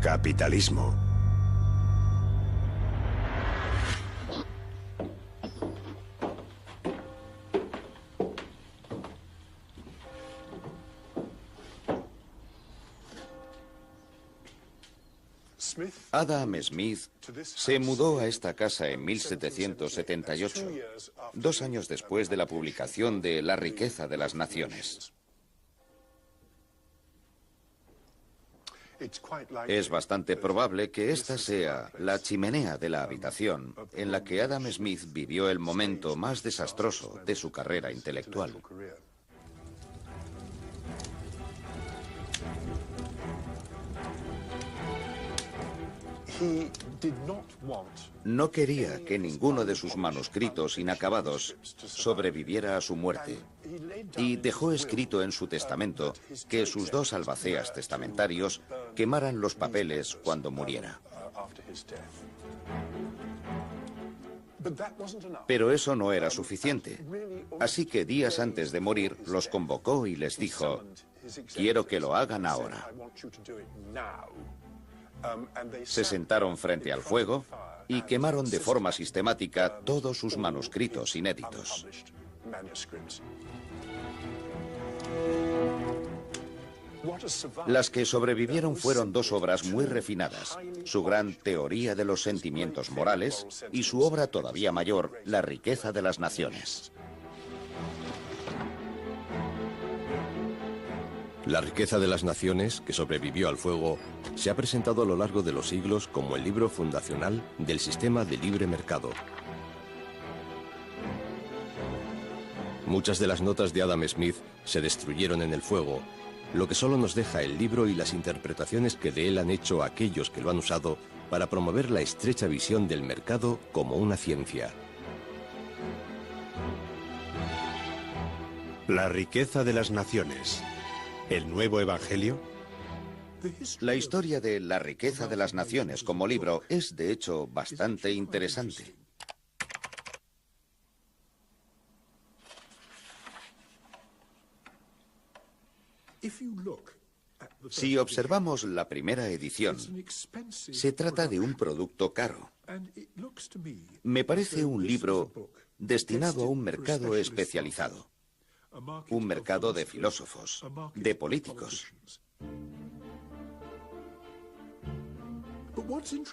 Capitalismo. Adam Smith se mudó a esta casa en 1778, 2 años después de la publicación de La riqueza de las naciones. Es bastante probable que esta sea la chimenea de la habitación en la que Adam Smith vivió el momento más desastroso de su carrera intelectual. No quería que ninguno de sus manuscritos inacabados sobreviviera a su muerte y dejó escrito en su testamento que sus 2 albaceas testamentarios quemaran los papeles cuando muriera. Pero eso no era suficiente, así que días antes de morir los convocó y les dijo: «Quiero que lo hagan ahora». Se sentaron frente al fuego y quemaron de forma sistemática todos sus manuscritos inéditos. Las que sobrevivieron fueron 2 obras muy refinadas: su gran Teoría de los sentimientos morales y su obra todavía mayor, La riqueza de las naciones. La riqueza de las naciones, que sobrevivió al fuego, se ha presentado a lo largo de los siglos como el libro fundacional del sistema de libre mercado. Muchas de las notas de Adam Smith se destruyeron en el fuego, lo que solo nos deja el libro y las interpretaciones que de él han hecho aquellos que lo han usado para promover la estrecha visión del mercado como una ciencia. La riqueza de las naciones. ¿El nuevo evangelio? La historia de La riqueza de las naciones como libro es, de hecho, bastante interesante. Si observamos la primera edición, se trata de un producto caro. Me parece un libro destinado a un mercado especializado. Un mercado de filósofos, de políticos.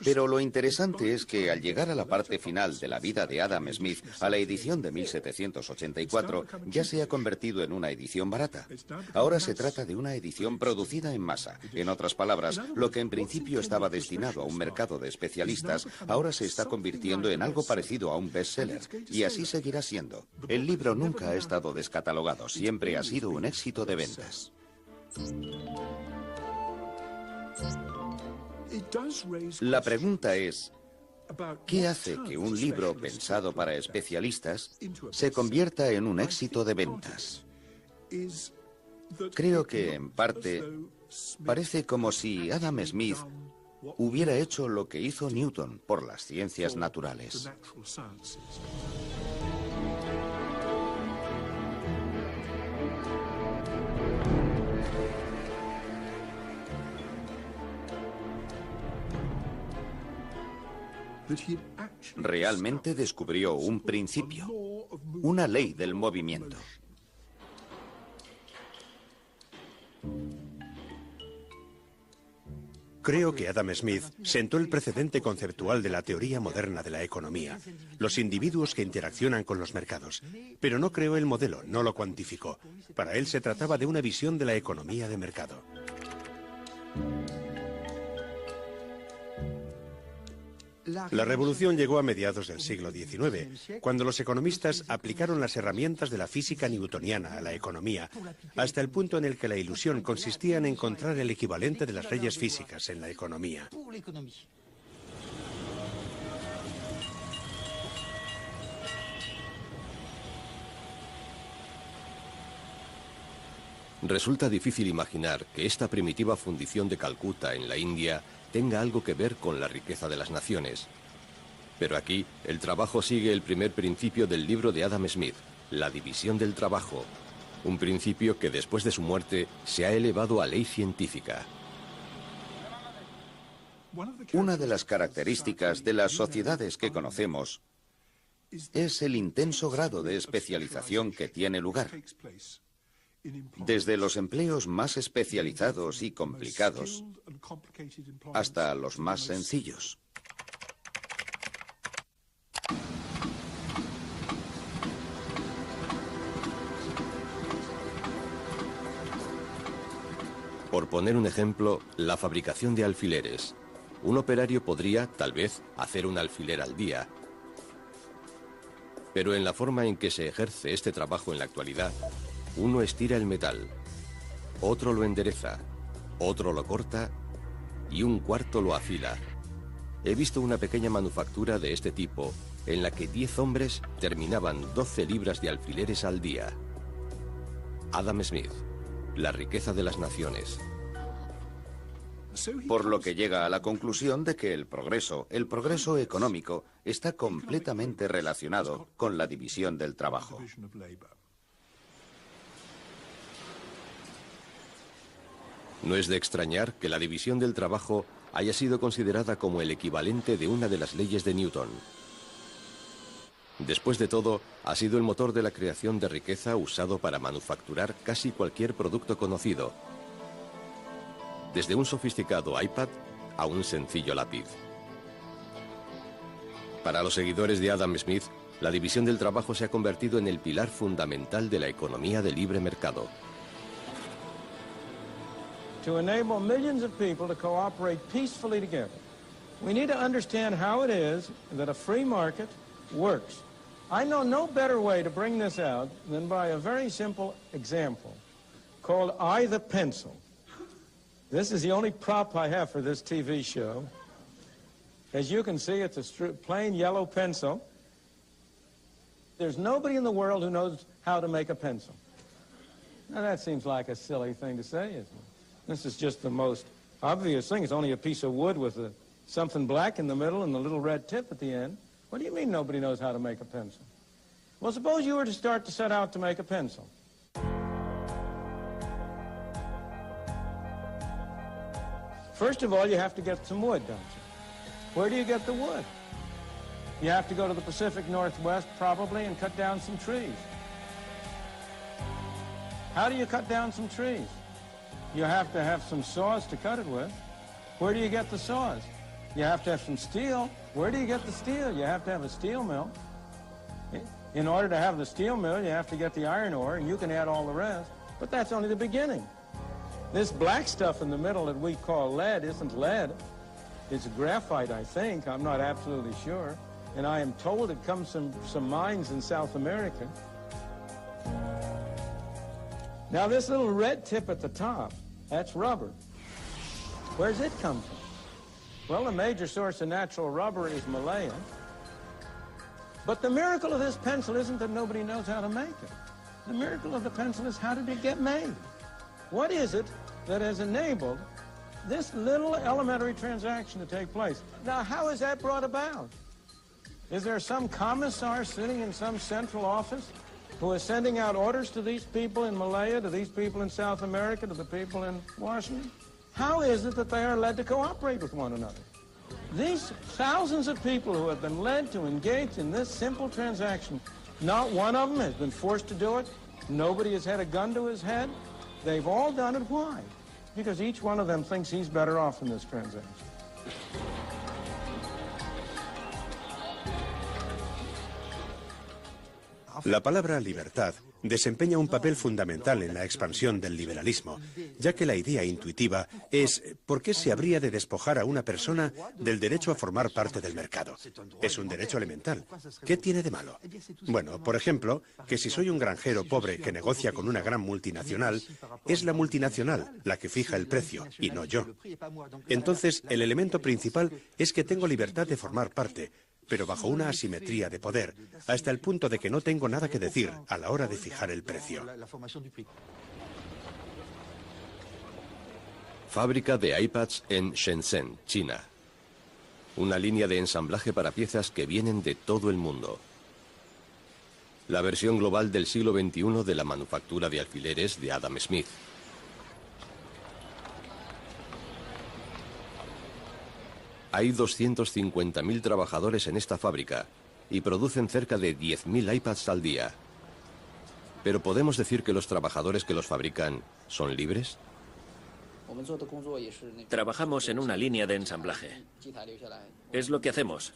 Pero lo interesante es que al llegar a la parte final de la vida de Adam Smith, a la edición de 1784, ya se ha convertido en una edición barata. Ahora se trata de una edición producida en masa. En otras palabras, lo que en principio estaba destinado a un mercado de especialistas, ahora se está convirtiendo en algo parecido a un bestseller. Y así seguirá siendo. El libro nunca ha estado descatalogado, siempre ha sido un éxito de ventas. La pregunta es, ¿qué hace que un libro pensado para especialistas se convierta en un éxito de ventas? Creo que, en parte, parece como si Adam Smith hubiera hecho lo que hizo Newton por las ciencias naturales. Realmente descubrió un principio, una ley del movimiento. Creo que Adam Smith sentó el precedente conceptual de la teoría moderna de la economía, los individuos que interaccionan con los mercados. Pero no creó el modelo, no lo cuantificó. Para él se trataba de una visión de la economía de mercado. La revolución llegó a mediados del siglo XIX, cuando los economistas aplicaron las herramientas de la física newtoniana a la economía, hasta el punto en el que la ilusión consistía en encontrar el equivalente de las leyes físicas en la economía. Resulta difícil imaginar que esta primitiva fundición de Calcuta en la India tenga algo que ver con la riqueza de las naciones. Pero aquí, el trabajo sigue el primer principio del libro de Adam Smith, la división del trabajo, un principio que después de su muerte se ha elevado a ley científica. Una de las características de las sociedades que conocemos es el intenso grado de especialización que tiene lugar. Desde los empleos más especializados y complicados hasta los más sencillos. Por poner un ejemplo, la fabricación de alfileres. Un operario podría, tal vez, hacer un alfiler al día. Pero en la forma en que se ejerce este trabajo en la actualidad, uno estira el metal, otro lo endereza, otro lo corta y un cuarto lo afila. He visto una pequeña manufactura de este tipo en la que 10 hombres terminaban 12 libras de alfileres al día. Adam Smith, La riqueza de las naciones. Por lo que llega a la conclusión de que el progreso económico, está completamente relacionado con la división del trabajo. No es de extrañar que la división del trabajo haya sido considerada como el equivalente de una de las leyes de Newton. Después de todo, ha sido el motor de la creación de riqueza usado para manufacturar casi cualquier producto conocido, desde un sofisticado iPad a un sencillo lápiz. Para los seguidores de Adam Smith, la división del trabajo se ha convertido en el pilar fundamental de la economía de libre mercado. To enable millions of people to cooperate peacefully together, we need to understand how it is that a free market works. I know no better way to bring this out than by a very simple example called I the Pencil. This is the only prop I have for this TV show. As you can see, it's a plain yellow pencil. There's nobody in the world who knows how to make a pencil. Now that seems like a silly thing to say, isn't it? This is just the most obvious thing. It's only a piece of wood with something black in the middle and the little red tip at the end. What do you mean nobody knows how to make a pencil? Well, suppose you were to start to set out to make a pencil. First of all, you have to get some wood, don't you? Where do you get the wood? You have to go to the Pacific Northwest, probably, and cut down some trees. How do you cut down some trees? You have to have some saws to cut it with. Where do you get the saws? You have to have some steel. Where do you get the steel? You have to have a steel mill. In order to have the steel mill, you have to get the iron ore, and you can add all the rest. But that's only the beginning. This black stuff in the middle that we call lead isn't lead. It's graphite, I think. I'm not absolutely sure. And I am told it comes from some mines in South America. Now, this little red tip at the top, that's rubber. Where's it come from? Well, the major source of natural rubber is Malaya. But the miracle of this pencil isn't that nobody knows how to make it. The miracle of the pencil is how did it get made? What is it that has enabled this little elementary transaction to take place? Now, how is that brought about? Is there some commissar sitting in some central office who is sending out orders to these people in Malaya, to these people in South America, to the people in Washington? How is it that they are led to cooperate with one another? These thousands of people who have been led to engage in this simple transaction, not one of them has been forced to do it. Nobody has had a gun to his head. They've all done it. Why? Because each one of them thinks he's better off in this transaction. La palabra libertad desempeña un papel fundamental en la expansión del liberalismo, ya que la idea intuitiva es ¿por qué se habría de despojar a una persona del derecho a formar parte del mercado? Es un derecho elemental. ¿Qué tiene de malo? Bueno, por ejemplo, que si soy un granjero pobre que negocia con una gran multinacional, es la multinacional la que fija el precio y no yo. Entonces, el elemento principal es que tengo libertad de formar parte, pero bajo una asimetría de poder, hasta el punto de que no tengo nada que decir a la hora de fijar el precio. Fábrica de iPads en Shenzhen, China. Una línea de ensamblaje para piezas que vienen de todo el mundo. La versión global del siglo XXI de la manufactura de alfileres de Adam Smith. Hay 250.000 trabajadores en esta fábrica y producen cerca de 10.000 iPads al día. ¿Pero podemos decir que los trabajadores que los fabrican son libres? Trabajamos en una línea de ensamblaje. Es lo que hacemos.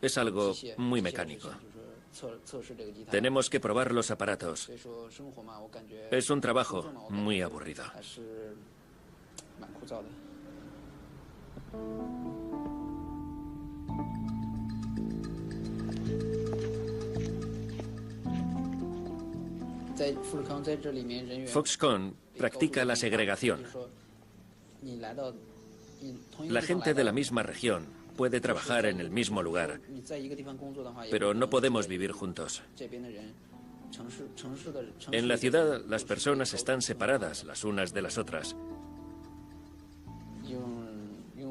Es algo muy mecánico. Tenemos que probar los aparatos. Es un trabajo muy aburrido. Foxconn practica la segregación. La gente de la misma región puede trabajar en el mismo lugar, pero no podemos vivir juntos. En la ciudad, las personas están separadas las unas de las otras.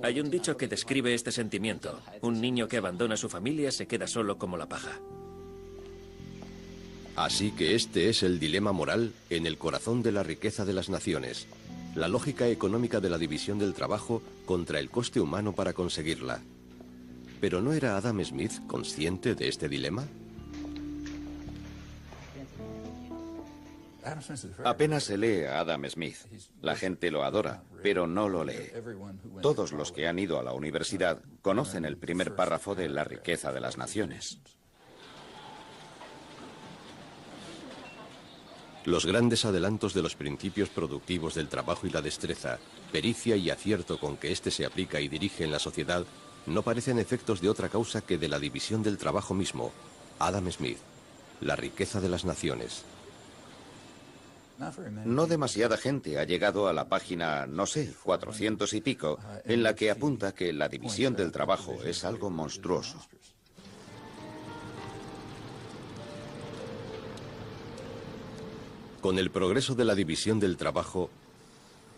Hay un dicho que describe este sentimiento. Un niño que abandona a su familia se queda solo como la paja. Así que este es el dilema moral en el corazón de la riqueza de las naciones. La lógica económica de la división del trabajo contra el coste humano para conseguirla. ¿Pero no era Adam Smith consciente de este dilema? Apenas se lee a Adam Smith. La gente lo adora, pero no lo lee. Todos los que han ido a la universidad conocen el primer párrafo de La riqueza de las naciones. Los grandes adelantos de los principios productivos del trabajo y la destreza, pericia y acierto con que éste se aplica y dirige en la sociedad, no parecen efectos de otra causa que de la división del trabajo mismo. Adam Smith, La riqueza de las naciones. No demasiada gente ha llegado a la página, no sé, 400 y pico, en la que apunta que la división del trabajo es algo monstruoso. Con el progreso de la división del trabajo,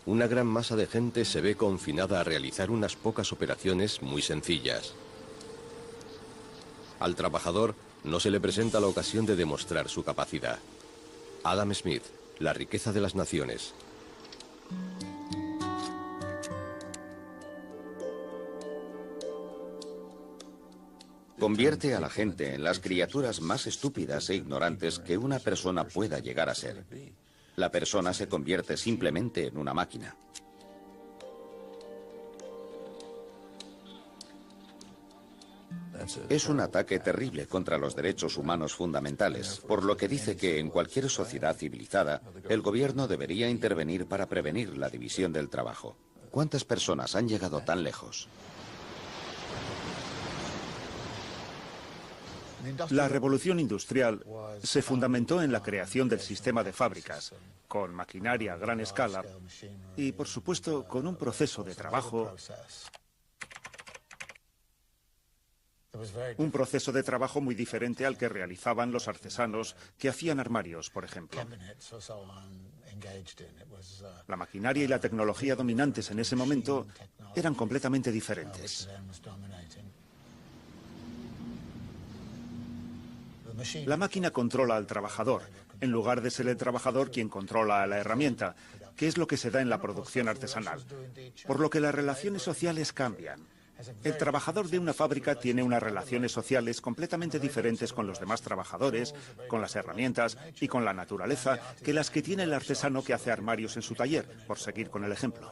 una gran masa de gente se ve confinada a realizar unas pocas operaciones muy sencillas. Al trabajador no se le presenta la ocasión de demostrar su capacidad. Adam Smith, La riqueza de las naciones. Convierte a la gente en las criaturas más estúpidas e ignorantes que una persona pueda llegar a ser. La persona se convierte simplemente en una máquina. Es un ataque terrible contra los derechos humanos fundamentales, por lo que dice que en cualquier sociedad civilizada, el gobierno debería intervenir para prevenir la división del trabajo. ¿Cuántas personas han llegado tan lejos? La revolución industrial se fundamentó en la creación del sistema de fábricas, con maquinaria a gran escala y, por supuesto, con un proceso de trabajo. Un proceso de trabajo muy diferente al que realizaban los artesanos que hacían armarios, por ejemplo. La maquinaria y la tecnología dominantes en ese momento eran completamente diferentes. La máquina controla al trabajador, en lugar de ser el trabajador quien controla a la herramienta, que es lo que se da en la producción artesanal. Por lo que las relaciones sociales cambian. El trabajador de una fábrica tiene unas relaciones sociales completamente diferentes con los demás trabajadores, con las herramientas y con la naturaleza que las que tiene el artesano que hace armarios en su taller, por seguir con el ejemplo.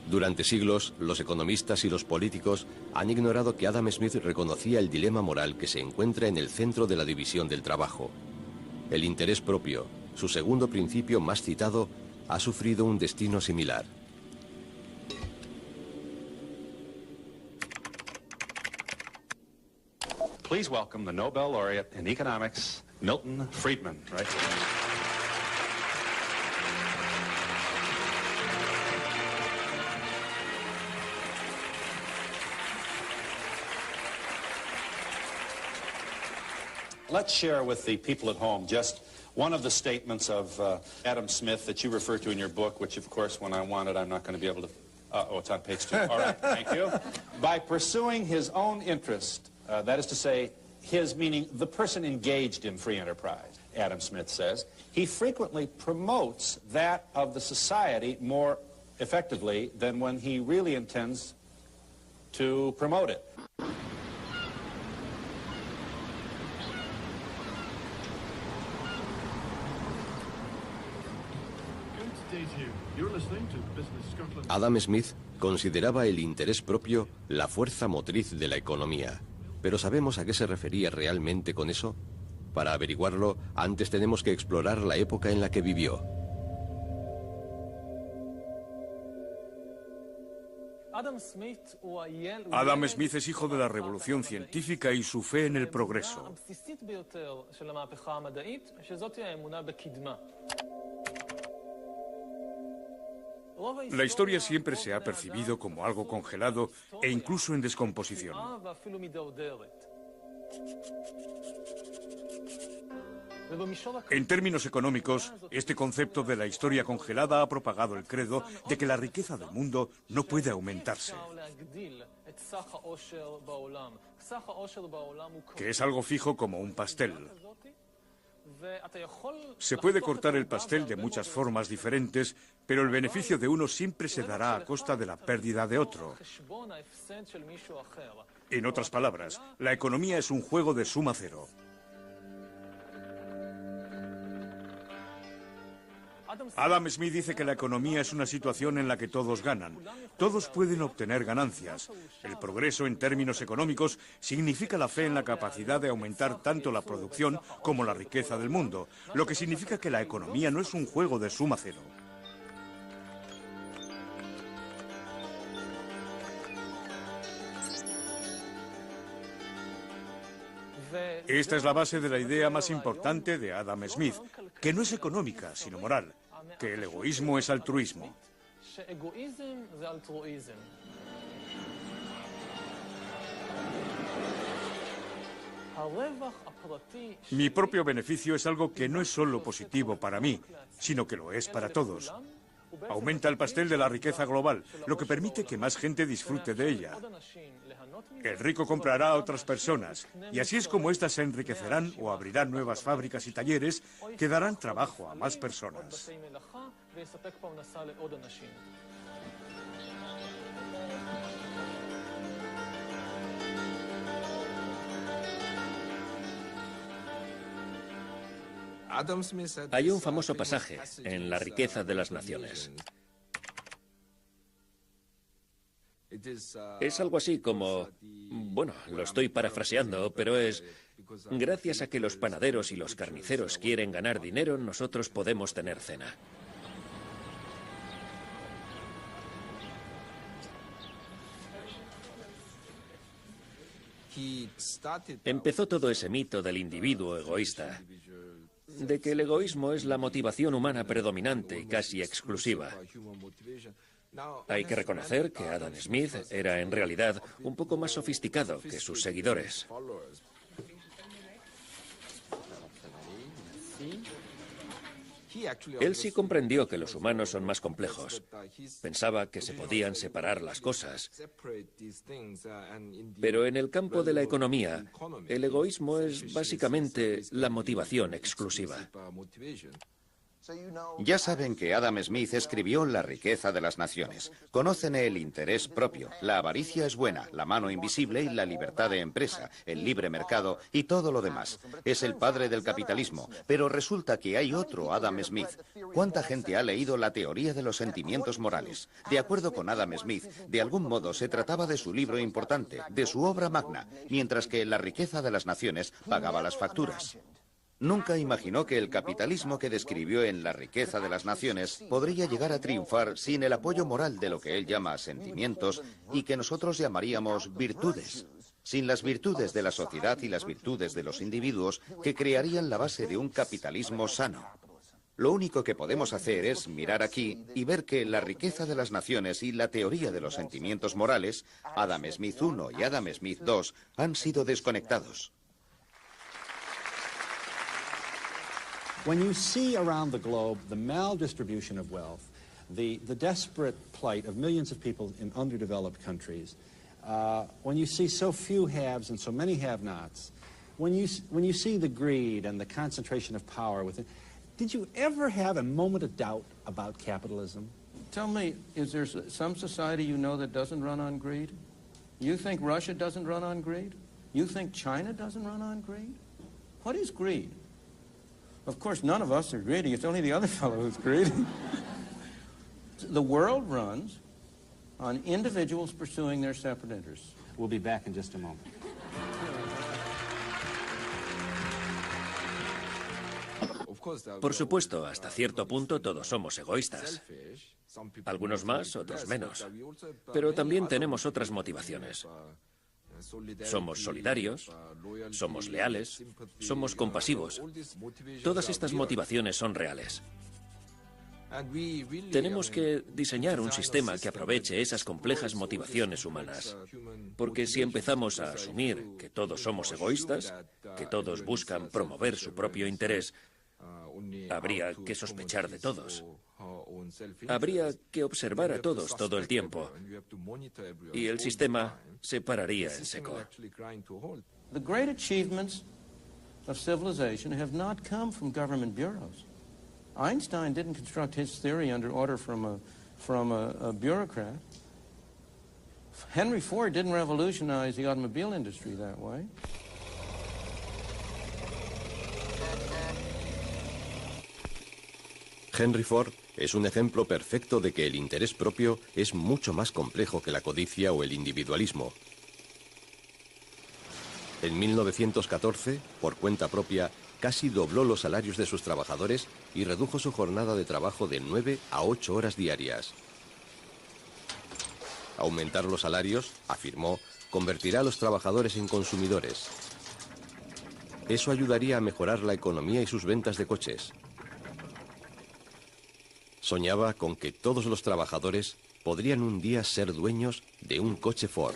Durante siglos, los economistas y los políticos han ignorado que Adam Smith reconocía el dilema moral que se encuentra en el centro de la división del trabajo. El interés propio, su segundo principio más citado, ha sufrido un destino similar. Please welcome the Nobel laureate in economics, Milton Friedman, right? Let's share with the people at home just one of the statements of Adam Smith that you refer to in your book, which, of course, when I want it, I'm not going to be able to... oh, it's on page 2. All right, thank you. By pursuing his own interest, that is to say, his meaning the person engaged in free enterprise, Adam Smith says, he frequently promotes that of the society more effectively than when he really intends to promote it. Adam Smith consideraba el interés propio la fuerza motriz de la economía. ¿Pero sabemos a qué se refería realmente con eso? Para averiguarlo, antes tenemos que explorar la época en la que vivió. Adam Smith es hijo de la revolución científica y su fe en el progreso. La historia siempre se ha percibido como algo congelado e incluso en descomposición. En términos económicos, este concepto de la historia congelada ha propagado el credo de que la riqueza del mundo no puede aumentarse, que es algo fijo como un pastel. Se puede cortar el pastel de muchas formas diferentes, pero el beneficio de uno siempre se dará a costa de la pérdida de otro. En otras palabras, la economía es un juego de suma cero. Adam Smith dice que la economía es una situación en la que todos ganan. Todos pueden obtener ganancias. El progreso en términos económicos significa la fe en la capacidad de aumentar tanto la producción como la riqueza del mundo, lo que significa que la economía no es un juego de suma cero. Esta es la base de la idea más importante de Adam Smith, que no es económica, sino moral, que el egoísmo es altruismo. Mi propio beneficio es algo que no es solo positivo para mí, sino que lo es para todos. Aumenta el pastel de la riqueza global, lo que permite que más gente disfrute de ella. El rico comprará a otras personas, y así es como éstas se enriquecerán o abrirán nuevas fábricas y talleres que darán trabajo a más personas. Hay un famoso pasaje en La riqueza de las naciones. Es algo así como, bueno, lo estoy parafraseando, pero es, gracias a que los panaderos y los carniceros quieren ganar dinero, nosotros podemos tener cena. Empezó todo ese mito del individuo egoísta, de que el egoísmo es la motivación humana predominante y casi exclusiva. Hay que reconocer que Adam Smith era en realidad un poco más sofisticado que sus seguidores. Él sí comprendió que los humanos son más complejos. Pensaba que se podían separar las cosas. Pero en el campo de la economía, el egoísmo es básicamente la motivación exclusiva. Ya saben que Adam Smith escribió La riqueza de las naciones. Conocen el interés propio. La avaricia es buena, la mano invisible y la libertad de empresa, el libre mercado y todo lo demás. Es el padre del capitalismo, pero resulta que hay otro Adam Smith. ¿Cuánta gente ha leído la teoría de los sentimientos morales? De acuerdo con Adam Smith, de algún modo se trataba de su libro importante, de su obra magna, mientras que La riqueza de las naciones pagaba las facturas. Nunca imaginó que el capitalismo que describió en La riqueza de las naciones podría llegar a triunfar sin el apoyo moral de lo que él llama sentimientos y que nosotros llamaríamos virtudes. Sin las virtudes de la sociedad y las virtudes de los individuos que crearían la base de un capitalismo sano. Lo único que podemos hacer es mirar aquí y ver que La riqueza de las naciones y la teoría de los sentimientos morales, Adam Smith I y Adam Smith II, han sido desconectados. When you see around the globe the maldistribution of wealth, the desperate plight of millions of people in underdeveloped countries, when you see so few haves and so many have-nots, when you see the greed and the concentration of power within, did you ever have a moment of doubt about capitalism? Tell me, is there some society you know that doesn't run on greed? You think Russia doesn't run on greed? You think China doesn't run on greed? What is greed? Of course, none of us are greedy. It's only the other fellow who's greedy. The world runs on individuals pursuing their separate interests. We'll be back in just a moment. Por supuesto, hasta cierto punto todos somos egoístas. Algunos más, otros menos. Pero también tenemos otras motivaciones. Somos solidarios, somos leales, somos compasivos. Todas estas motivaciones son reales. Tenemos que diseñar un sistema que aproveche esas complejas motivaciones humanas. Porque si empezamos a asumir que todos somos egoístas, que todos buscan promover su propio interés, habría que sospechar de todos. Habría que observar a todos todo el tiempo. Y el sistema se pararía en seco. The great achievements of civilization have not come from government bureaus. Einstein didn't construct his theory under order from a bureaucrat. Henry Ford didn't revolutionize the automobile industry that way. Henry Ford es un ejemplo perfecto de que el interés propio es mucho más complejo que la codicia o el individualismo. En 1914, por cuenta propia, casi dobló los salarios de sus trabajadores y redujo su jornada de trabajo de 9 a 8 horas diarias. Aumentar los salarios, afirmó, convertirá a los trabajadores en consumidores. Eso ayudaría a mejorar la economía y sus ventas de coches. Soñaba con que todos los trabajadores podrían un día ser dueños de un coche Ford.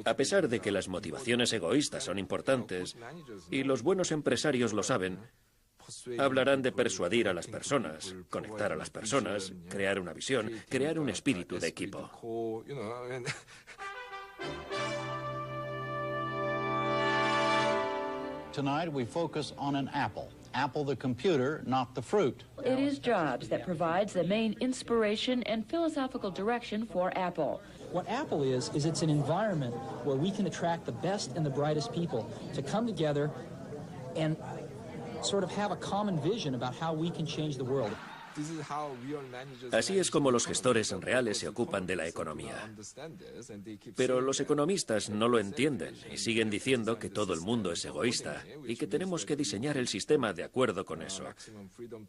A pesar de que las motivaciones egoístas son importantes, y los buenos empresarios lo saben, hablarán de persuadir a las personas, conectar a las personas, crear una visión, crear un espíritu de equipo. Tonight we focus on an apple. Apple the computer, not the fruit. It is Jobs that provides the main inspiration and philosophical direction for Apple. What Apple is it's an environment where we can attract the best and the brightest people to come together and sort of have a common vision about how we can change the world. Así es como los gestores reales se ocupan de la economía. Pero los economistas no lo entienden y siguen diciendo que todo el mundo es egoísta y que tenemos que diseñar el sistema de acuerdo con eso.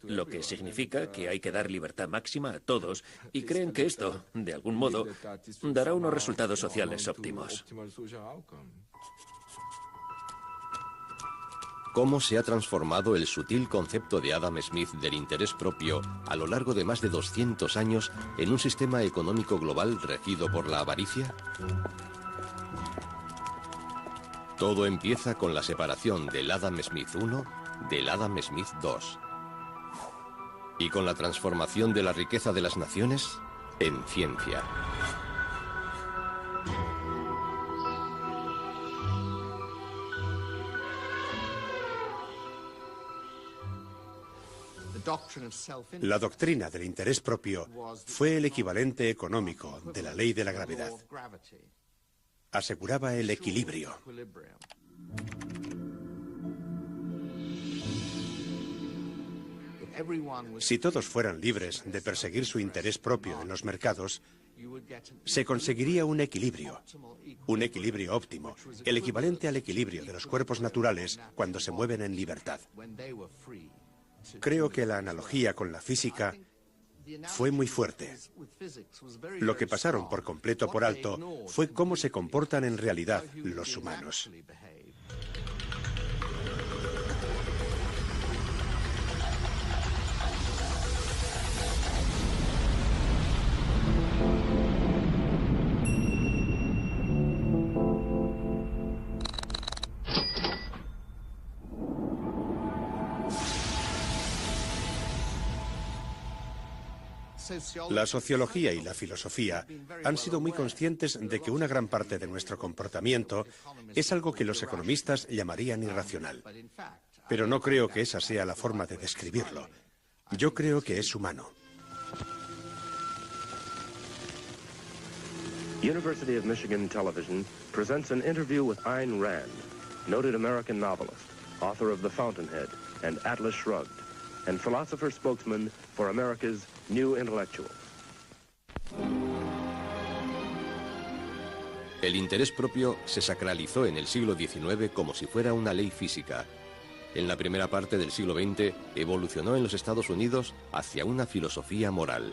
Lo que significa que hay que dar libertad máxima a todos y creen que esto, de algún modo, dará unos resultados sociales óptimos. ¿Cómo se ha transformado el sutil concepto de Adam Smith del interés propio a lo largo de más de 200 años en un sistema económico global regido por la avaricia? Todo empieza con la separación del Adam Smith I del Adam Smith II. Y con la transformación de la riqueza de las naciones en ciencia. La doctrina del interés propio fue el equivalente económico de la ley de la gravedad. Aseguraba el equilibrio. Si todos fueran libres de perseguir su interés propio en los mercados, se conseguiría un equilibrio óptimo, el equivalente al equilibrio de los cuerpos naturales cuando se mueven en libertad. Creo que la analogía con la física fue muy fuerte. Lo que pasaron por completo por alto fue cómo se comportan en realidad los humanos. La sociología y la filosofía han sido muy conscientes de que una gran parte de nuestro comportamiento es algo que los economistas llamarían irracional. pero no creo que esa sea la forma de describirlo. Yo creo que es humano. University of Michigan Television presents an interview with Ayn Rand, noted American novelist, author of The Fountainhead and Atlas Shrugged, and philosopher spokesman for America's New Intellectuals. El interés propio se sacralizó en el siglo XIX como si fuera una ley física. En la primera parte del siglo XX evolucionó en los Estados Unidos hacia una filosofía moral.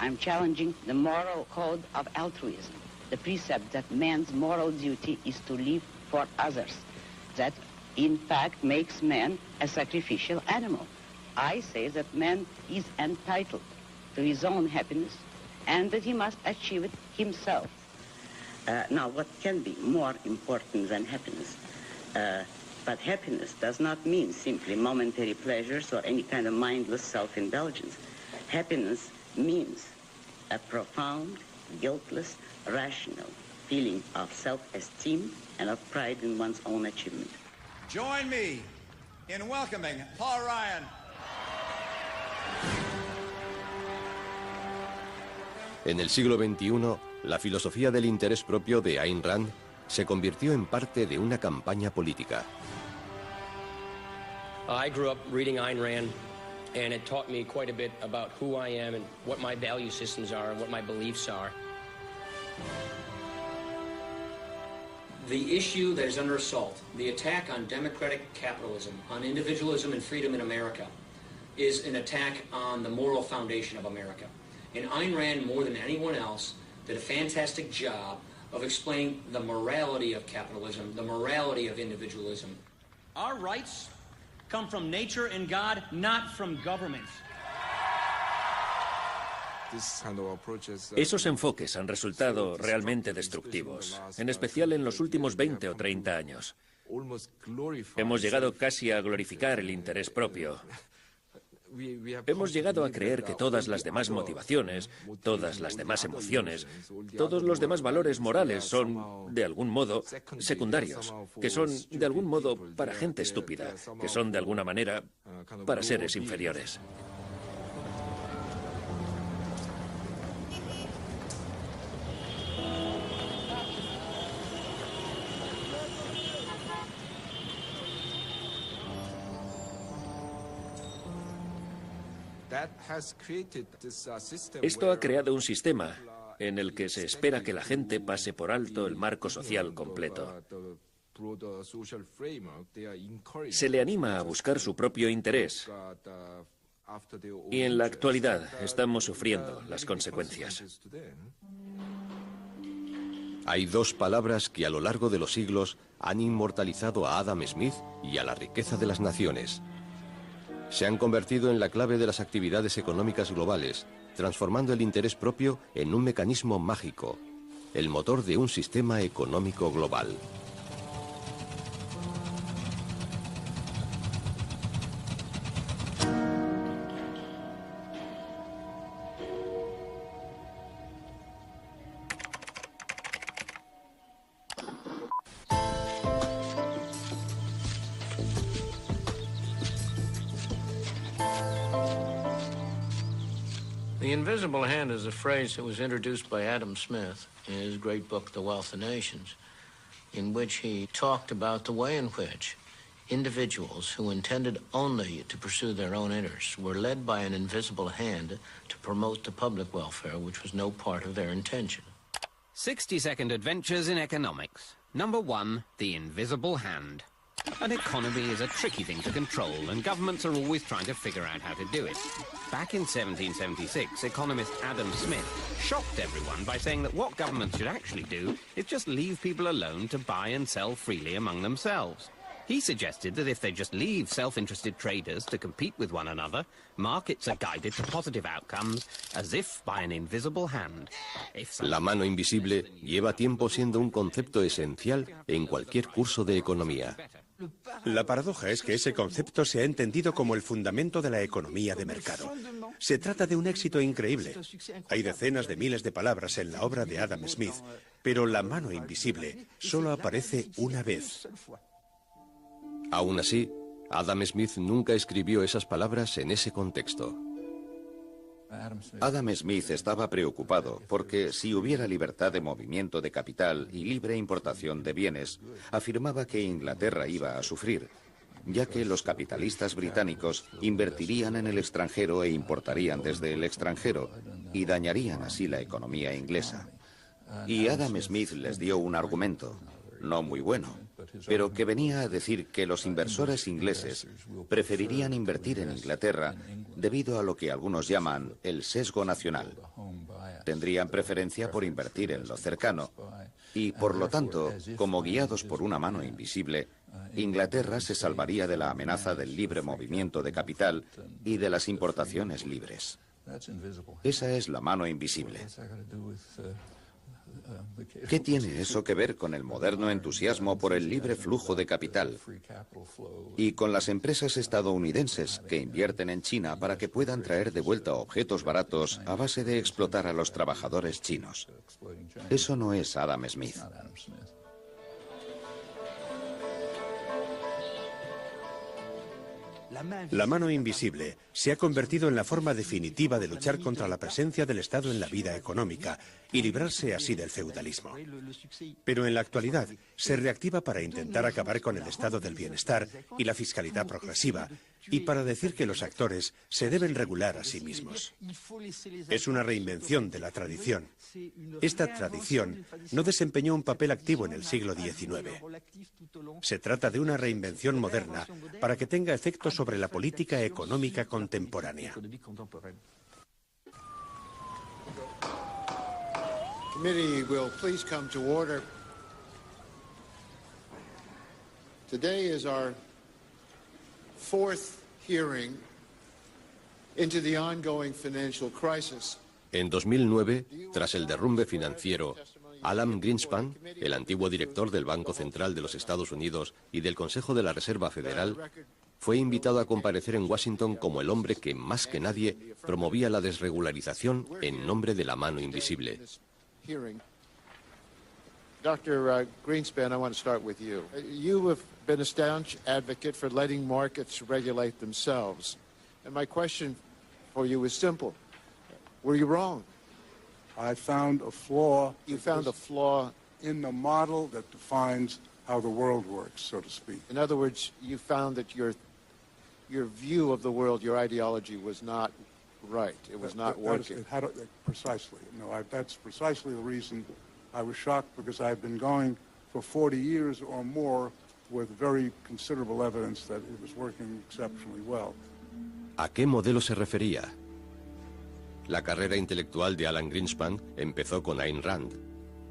I'm challenging the moral code of altruism, the precept that man's moral duty is to live for others, that in fact makes man a sacrificial animal. I say that man is entitled to his own happiness and that he must achieve it himself. Now, what can be more important than happiness? But happiness does not mean simply momentary pleasures or any kind of mindless self-indulgence. Happiness means a profound, guiltless, rational feeling of self-esteem and of pride in one's own achievement. Join me in welcoming Paul Ryan. En el siglo XXI, la filosofía del interés propio de Ayn Rand se convirtió en parte de una campaña política. I grew up reading Ayn Rand, and it taught me quite a bit about who I am and what my value systems are and what my beliefs are. The issue that is under assault, the attack on democratic capitalism, on individualism and freedom in America, is an attack on the moral foundation of America. And Ayn Rand, more than anyone else, did a fantastic job of explaining the morality of capitalism, the morality of individualism. Our rights come from nature and God, not from governments. Esos enfoques han resultado realmente destructivos, en especial en los últimos 20 o 30 años. Hemos llegado casi a glorificar el interés propio. Hemos llegado a creer que todas las demás motivaciones, todas las demás emociones, todos los demás valores morales son, de algún modo, secundarios, que son, de algún modo, para gente estúpida, que son, de alguna manera, para seres inferiores. Esto ha creado un sistema en el que se espera que la gente pase por alto el marco social completo. Se le anima a buscar su propio interés. Y en la actualidad estamos sufriendo las consecuencias. Hay dos palabras que a lo largo de los siglos han inmortalizado a Adam Smith y a la riqueza de las naciones. Se han convertido en la clave de las actividades económicas globales, transformando el interés propio en un mecanismo mágico, el motor de un sistema económico global. The invisible hand is a phrase that was introduced by Adam Smith in his great book, The Wealth of Nations, in which he talked about the way in which individuals who intended only to pursue their own interests were led by an invisible hand to promote the public welfare, which was no part of their intention. 60-second adventures in economics. Number 1, the invisible hand. An economy is a tricky thing to control, and governments are always trying to figure out how to do it. Back in 1776, economist Adam Smith shocked everyone by saying that what governments should actually do is just leave people alone to buy and sell freely among themselves. He suggested that if they just leave self-interested traders to compete with one another, markets are guided to positive outcomes as if by an invisible hand. La mano invisible lleva tiempo siendo un concepto esencial en cualquier curso de economía. La paradoja es que ese concepto se ha entendido como el fundamento de la economía de mercado. Se trata de un éxito increíble. Hay decenas de miles de palabras en la obra de Adam Smith, pero la mano invisible solo aparece una vez. Aún así, Adam Smith nunca escribió esas palabras en ese contexto. Adam Smith estaba preocupado porque si hubiera libertad de movimiento de capital y libre importación de bienes, afirmaba que Inglaterra iba a sufrir, ya que los capitalistas británicos invertirían en el extranjero e importarían desde el extranjero y dañarían así la economía inglesa. Y Adam Smith les dio un argumento, no muy bueno, pero que venía a decir que los inversores ingleses preferirían invertir en Inglaterra debido a lo que algunos llaman el sesgo nacional. Tendrían preferencia por invertir en lo cercano y, por lo tanto, como guiados por una mano invisible, Inglaterra se salvaría de la amenaza del libre movimiento de capital y de las importaciones libres. Esa es la mano invisible. ¿Qué tiene eso que ver con el moderno entusiasmo por el libre flujo de capital y con las empresas estadounidenses que invierten en China para que puedan traer de vuelta objetos baratos a base de explotar a los trabajadores chinos? Eso no es Adam Smith. La mano invisible se ha convertido en la forma definitiva de luchar contra la presencia del Estado en la vida económica y librarse así del feudalismo. Pero en la actualidad se reactiva para intentar acabar con el estado del bienestar y la fiscalidad progresiva y para decir que los actores se deben regular a sí mismos. Es una reinvención de la tradición. Esta tradición no desempeñó un papel activo en el siglo XIX. Se trata de una reinvención moderna para que tenga efecto sobre la política económica contemporánea. Committee will please come to order. Today is our fourth hearing into the ongoing financial crisis. En 2009, tras el derrumbe financiero, Alan Greenspan, el antiguo director del Banco Central de los Estados Unidos y del Consejo de la Reserva Federal, fue invitado a comparecer en Washington como el hombre que, más que nadie, promovía la desregularización en nombre de la mano invisible. Dr. Greenspan, I want to start with you. You have been a staunch advocate for letting markets regulate themselves. And my question for you is simple. Were you wrong? I found a flaw. You found a flaw in the model that defines how the world works, so to speak. In other words, you found that your view of the world, your ideology was not right. It was not working. Precisely. No, that's precisely the reason I was shocked, because I've been going for 40 years or more with very considerable evidence that it was working exceptionally well. ¿A qué modelo se refería? La carrera intelectual de Alan Greenspan empezó con Ayn Rand.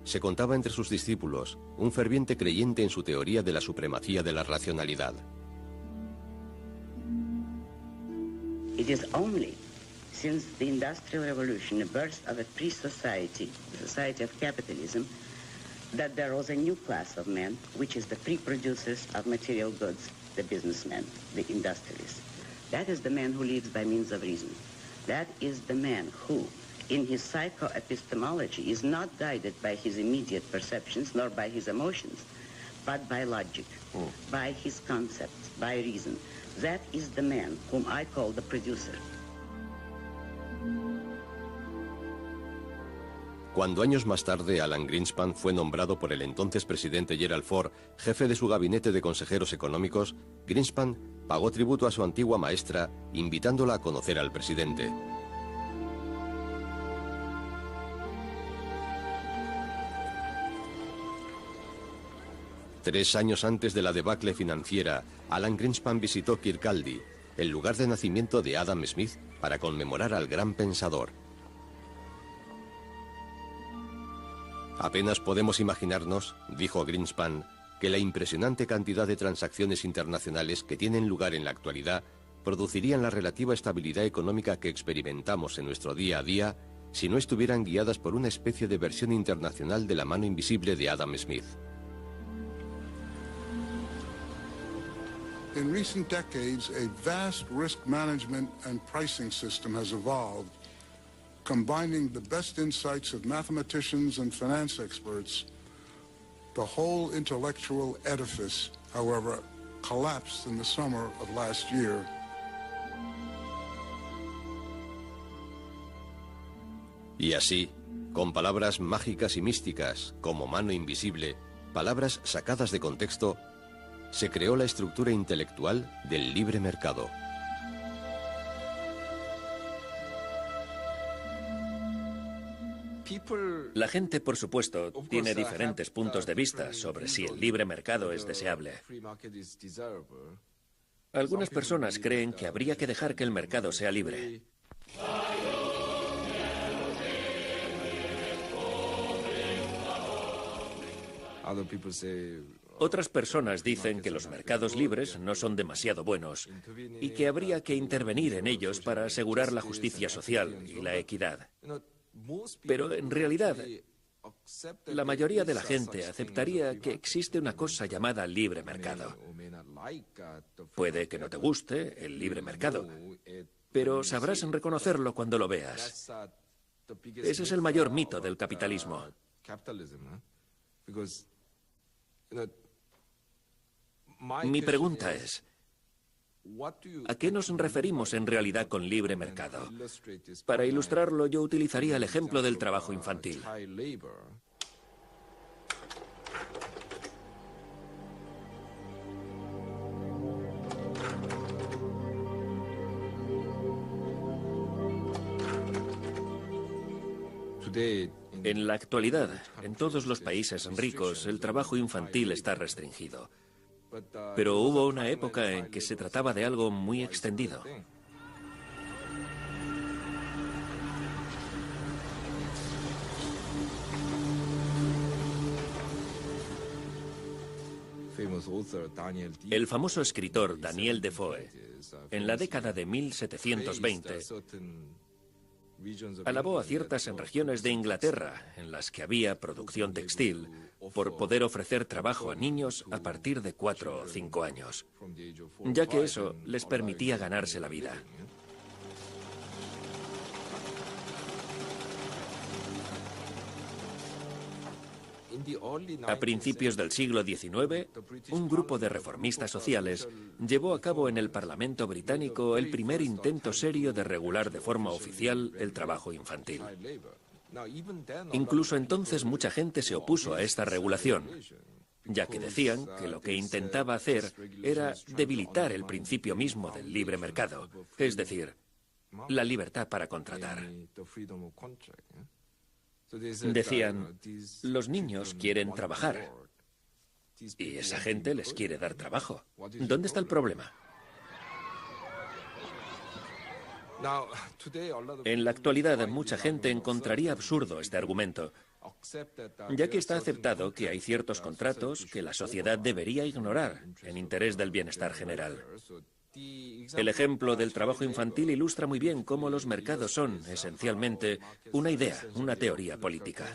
Se contaba entre sus discípulos un ferviente creyente en su teoría de la supremacía de la racionalidad. It is only since the Industrial Revolution, the birth of a free society, the society of capitalism, that there was a new class of men, which is the free producers of material goods, the businessmen, the industrialists. That is the man who lives by means of reason. That is the man who, in his psychoepistemology, is not guided by his immediate perceptions nor by his emotions, but by logic, by his concepts, by reason. That is the man whom I call the producer. Cuando años más tarde Alan Greenspan fue nombrado por el entonces presidente Gerald Ford jefe de su gabinete de consejeros económicos, Greenspan pagó tributo a su antigua maestra, invitándola a conocer al presidente. Tres años antes de la debacle financiera, Alan Greenspan visitó Kirkcaldy, el lugar de nacimiento de Adam Smith, para conmemorar al gran pensador. Apenas podemos imaginarnos, dijo Greenspan, que la impresionante cantidad de transacciones internacionales que tienen lugar en la actualidad producirían la relativa estabilidad económica que experimentamos en nuestro día a día si no estuvieran guiadas por una especie de versión internacional de la mano invisible de Adam Smith. In recent decades, a vast risk management and pricing system has evolved, combining the best insights of mathematicians and finance experts. The whole intellectual edifice, however, collapsed in the summer of last year. Y así, con palabras mágicas y místicas, como mano invisible, palabras sacadas de contexto, se creó la estructura intelectual del libre mercado. La gente, por supuesto, tiene diferentes puntos de vista sobre si el libre mercado es deseable. Algunas personas creen que habría que dejar que el mercado sea libre. Otras personas dicen que los mercados libres no son demasiado buenos y que habría que intervenir en ellos para asegurar la justicia social y la equidad. Pero en realidad, la mayoría de la gente aceptaría que existe una cosa llamada libre mercado. Puede que no te guste el libre mercado, pero sabrás reconocerlo cuando lo veas. Ese es el mayor mito del capitalismo. Mi pregunta es, ¿a qué nos referimos en realidad con libre mercado? Para ilustrarlo, yo utilizaría el ejemplo del trabajo infantil. En la actualidad, en todos los países ricos, el trabajo infantil está restringido. Pero hubo una época en que se trataba de algo muy extendido. El famoso escritor Daniel Defoe, en la década de 1720, alabó a ciertas regiones de Inglaterra en las que había producción textil por poder ofrecer trabajo a niños a partir de 4 o 5 años, ya que eso les permitía ganarse la vida. A principios del siglo XIX, un grupo de reformistas sociales llevó a cabo en el Parlamento británico el primer intento serio de regular de forma oficial el trabajo infantil. Incluso entonces mucha gente se opuso a esta regulación, ya que decían que lo que intentaba hacer era debilitar el principio mismo del libre mercado, es decir, la libertad para contratar. Decían, los niños quieren trabajar y esa gente les quiere dar trabajo. ¿Dónde está el problema? En la actualidad, mucha gente encontraría absurdo este argumento, ya que está aceptado que hay ciertos contratos que la sociedad debería ignorar en interés del bienestar general. El ejemplo del trabajo infantil ilustra muy bien cómo los mercados son, esencialmente, una idea, una teoría política.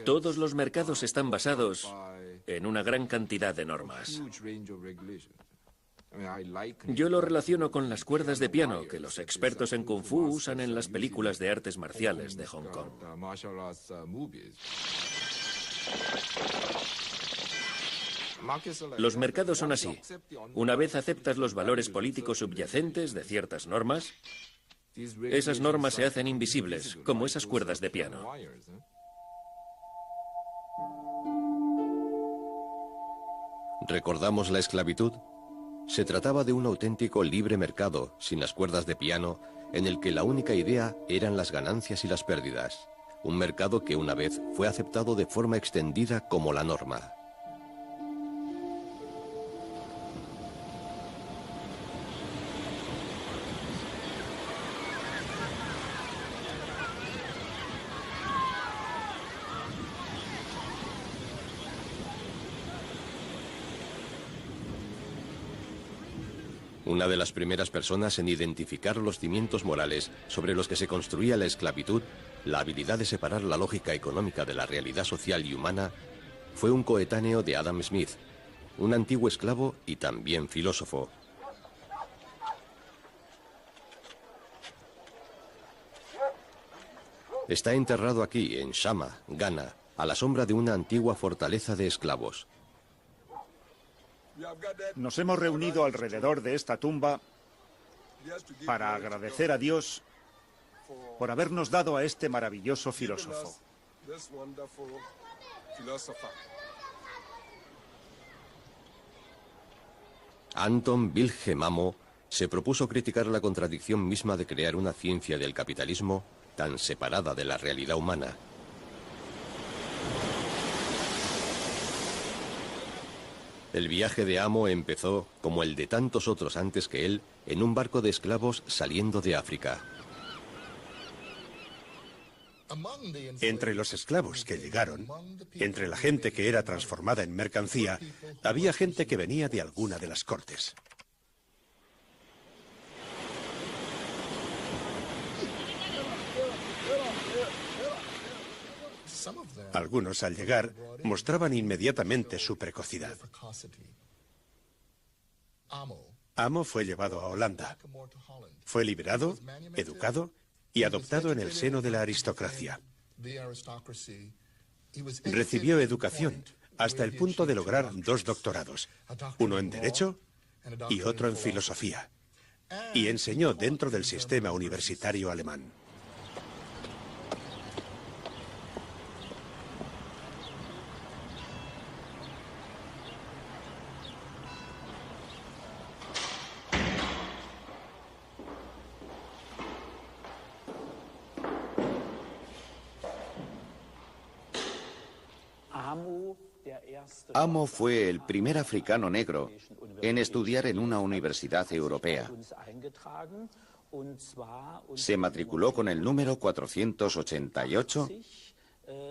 Todos los mercados están basados en una gran cantidad de normas. Yo lo relaciono con las cuerdas de piano que los expertos en Kung Fu usan en las películas de artes marciales de Hong Kong. Los mercados son así. Una vez aceptas los valores políticos subyacentes de ciertas normas, esas normas se hacen invisibles, como esas cuerdas de piano. ¿Recordamos la esclavitud? Se trataba de un auténtico libre mercado, sin las cuerdas de piano, en el que la única idea eran las ganancias y las pérdidas. Un mercado que una vez fue aceptado de forma extendida como la norma. Una de las primeras personas en identificar los cimientos morales sobre los que se construía la esclavitud, la habilidad de separar la lógica económica de la realidad social y humana, fue un coetáneo de Adam Smith, un antiguo esclavo y también filósofo. Está enterrado aquí, en Shama, Ghana, a la sombra de una antigua fortaleza de esclavos. Nos hemos reunido alrededor de esta tumba para agradecer a Dios por habernos dado a este maravilloso filósofo. Anton Wilhelm Amo se propuso criticar la contradicción misma de crear una ciencia del capitalismo tan separada de la realidad humana. El viaje de Amo empezó, como el de tantos otros antes que él, en un barco de esclavos saliendo de África. Entre los esclavos que llegaron, entre la gente que era transformada en mercancía, había gente que venía de alguna de las cortes. Algunos, al llegar, mostraban inmediatamente su precocidad. Amo fue llevado a Holanda. Fue liberado, educado y adoptado en el seno de la aristocracia. Recibió educación hasta el punto de lograr 2 doctorados, uno en Derecho y otro en Filosofía, y enseñó dentro del sistema universitario alemán. Amo fue el primer africano negro en estudiar en una universidad europea. Se matriculó con el número 488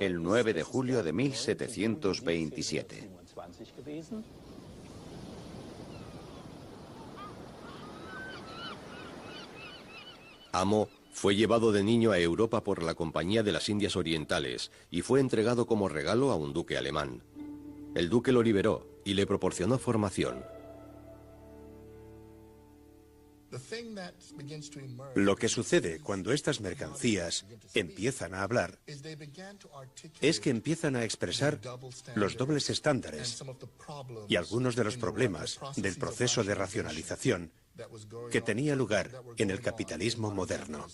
el 9 de julio de 1727. Amo fue llevado de niño a Europa por la Compañía de las Indias Orientales y fue entregado como regalo a un duque alemán. El duque lo liberó y le proporcionó formación. Lo que sucede cuando estas mercancías empiezan a hablar es que empiezan a expresar los dobles estándares y algunos de los problemas del proceso de racionalización que tenía lugar en el capitalismo moderno.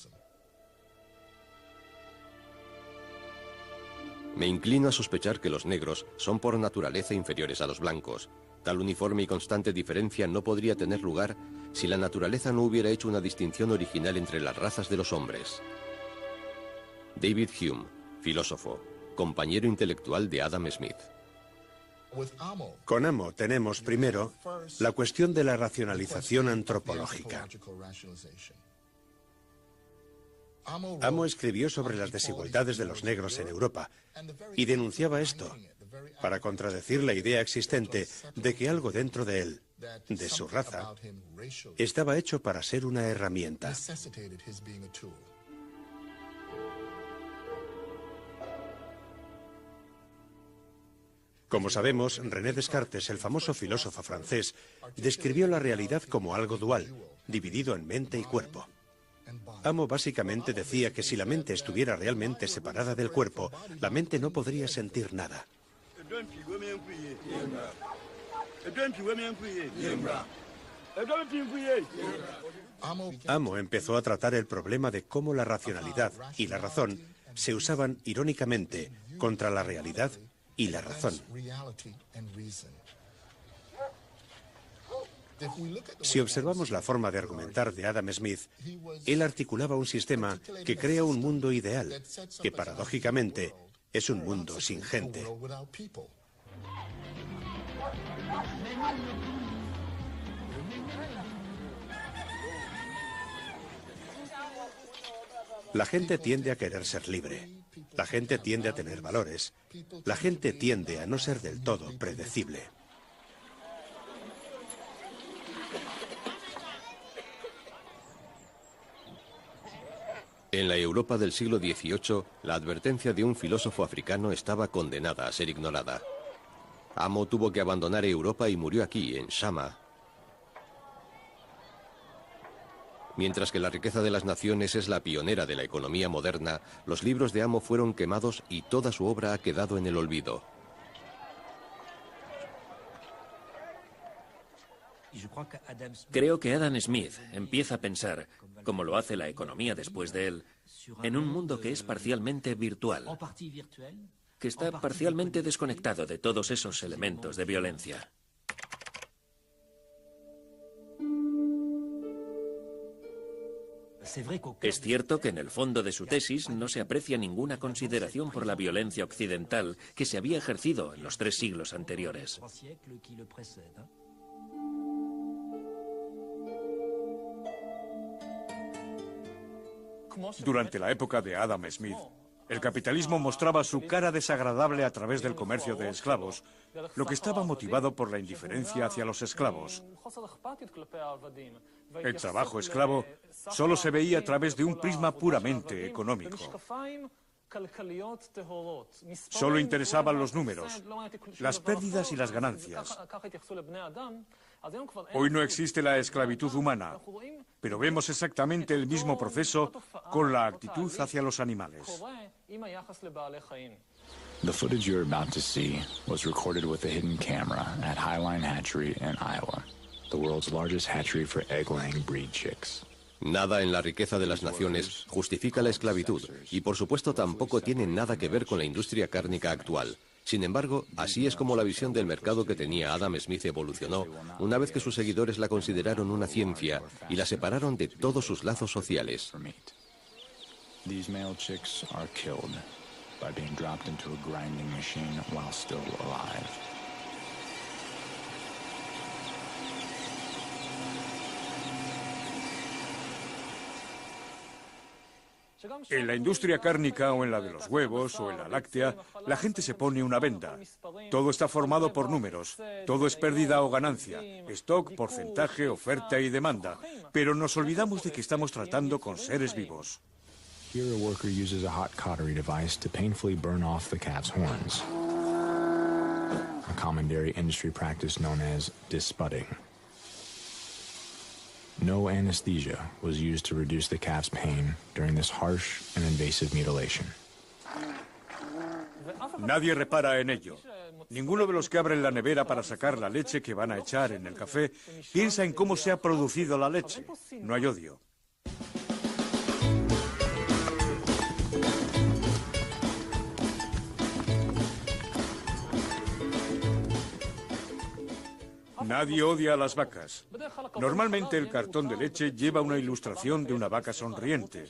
Me inclino a sospechar que los negros son por naturaleza inferiores a los blancos. Tal uniforme y constante diferencia no podría tener lugar si la naturaleza no hubiera hecho una distinción original entre las razas de los hombres. David Hume, filósofo, compañero intelectual de Adam Smith. Con Amo tenemos primero la cuestión de la racionalización antropológica. Amo escribió sobre las desigualdades de los negros en Europa y denunciaba esto para contradecir la idea existente de que algo dentro de él, de su raza, estaba hecho para ser una herramienta. Como sabemos, René Descartes, el famoso filósofo francés, describió la realidad como algo dual, dividido en mente y cuerpo. Amo básicamente decía que si la mente estuviera realmente separada del cuerpo, la mente no podría sentir nada. Amo empezó a tratar el problema de cómo la racionalidad y la razón se usaban irónicamente contra la realidad y la razón. Si observamos la forma de argumentar de Adam Smith, él articulaba un sistema que crea un mundo ideal, que paradójicamente es un mundo sin gente. La gente tiende a querer ser libre. La gente tiende a tener valores. La gente tiende a no ser del todo predecible. En la Europa del siglo XVIII, la advertencia de un filósofo africano estaba condenada a ser ignorada. Amo tuvo que abandonar Europa y murió aquí, en Shama. Mientras que La riqueza de las naciones es la pionera de la economía moderna, los libros de Amo fueron quemados y toda su obra ha quedado en el olvido. Creo que Adam Smith empieza a pensar, como lo hace la economía después de él, en un mundo que es parcialmente virtual, que está parcialmente desconectado de todos esos elementos de violencia. Es cierto que en el fondo de su tesis no se aprecia ninguna consideración por la violencia occidental que se había ejercido en los 3 siglos anteriores. Durante la época de Adam Smith, el capitalismo mostraba su cara desagradable a través del comercio de esclavos, lo que estaba motivado por la indiferencia hacia los esclavos. El trabajo esclavo solo se veía a través de un prisma puramente económico. Solo interesaban los números, las pérdidas y las ganancias. Hoy no existe la esclavitud humana, pero vemos exactamente el mismo proceso con la actitud hacia los animales. The footage you're about to see was recorded with a hidden camera at Highline Hatchery in Iowa, the world's largest hatchery for egg-laying breed chicks. Nada en La riqueza de las naciones justifica la esclavitud y por supuesto tampoco tiene nada que ver con la industria cárnica actual. Sin embargo, así es como la visión del mercado que tenía Adam Smith evolucionó una vez que sus seguidores la consideraron una ciencia y la separaron de todos sus lazos sociales. These male chicks are killed by being dropped into a grinding machine while still alive. En la industria cárnica o en la de los huevos o en la láctea, la gente se pone una venda. Todo está formado por números. Todo es pérdida o ganancia. Stock, porcentaje, oferta y demanda. Pero nos olvidamos de que estamos tratando con seres vivos. Here a worker uses a hot cautery device to painfully burn off the calf's horns. A common dairy industry practice known as disbudding. No anesthesia was used to reduce the calf's pain during this harsh and invasive mutilation. Nadie repara en ello. Ninguno de los que abren la nevera para sacar la leche que van a echar en el café piensa en cómo se ha producido la leche. No hay odio. Nadie odia a las vacas. Normalmente el cartón de leche lleva una ilustración de una vaca sonriente.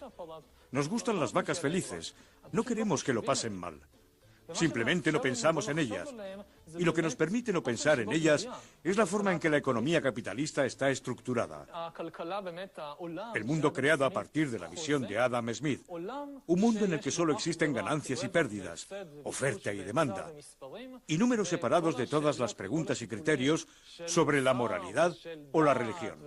Nos gustan las vacas felices. No queremos que lo pasen mal. Simplemente no pensamos en ellas. Y lo que nos permite no pensar en ellas es la forma en que la economía capitalista está estructurada. El mundo creado a partir de la visión de Adam Smith. Un mundo en el que solo existen ganancias y pérdidas, oferta y demanda. Y números separados de todas las preguntas y criterios sobre la moralidad o la religión.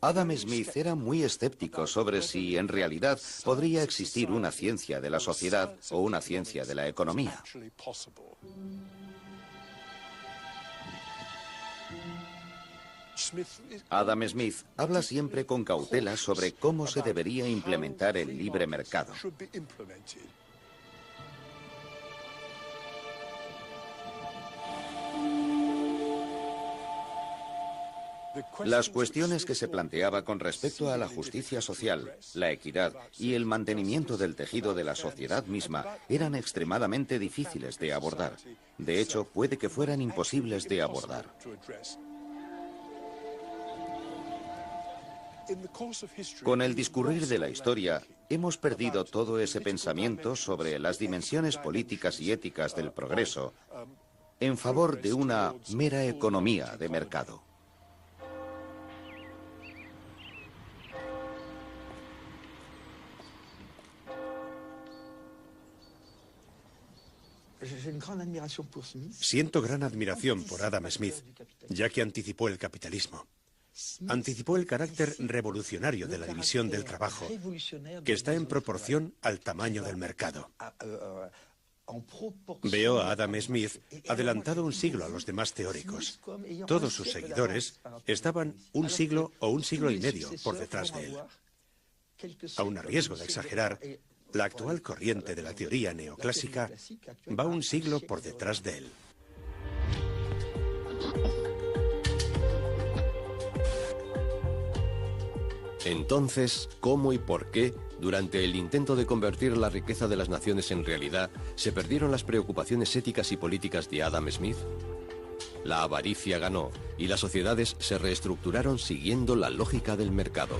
Adam Smith era muy escéptico sobre si en realidad podría existir una ciencia de la sociedad o una ciencia de la economía. Adam Smith habla siempre con cautela sobre cómo se debería implementar el libre mercado. Las cuestiones que se planteaba con respecto a la justicia social, la equidad y el mantenimiento del tejido de la sociedad misma eran extremadamente difíciles de abordar. De hecho, puede que fueran imposibles de abordar. Con el discurrir de la historia, hemos perdido todo ese pensamiento sobre las dimensiones políticas y éticas del progreso en favor de una mera economía de mercado. Siento gran admiración por Adam Smith, ya que anticipó el capitalismo. Anticipó el carácter revolucionario de la división del trabajo, que está en proporción al tamaño del mercado. Veo a Adam Smith adelantado un siglo a los demás teóricos. Todos sus seguidores estaban un siglo o un siglo y medio por detrás de él. Aun a riesgo de exagerar, la actual corriente de la teoría neoclásica va un siglo por detrás de él. Entonces, ¿cómo y por qué, durante el intento de convertir la riqueza de las naciones en realidad, se perdieron las preocupaciones éticas y políticas de Adam Smith? La avaricia ganó y las sociedades se reestructuraron siguiendo la lógica del mercado.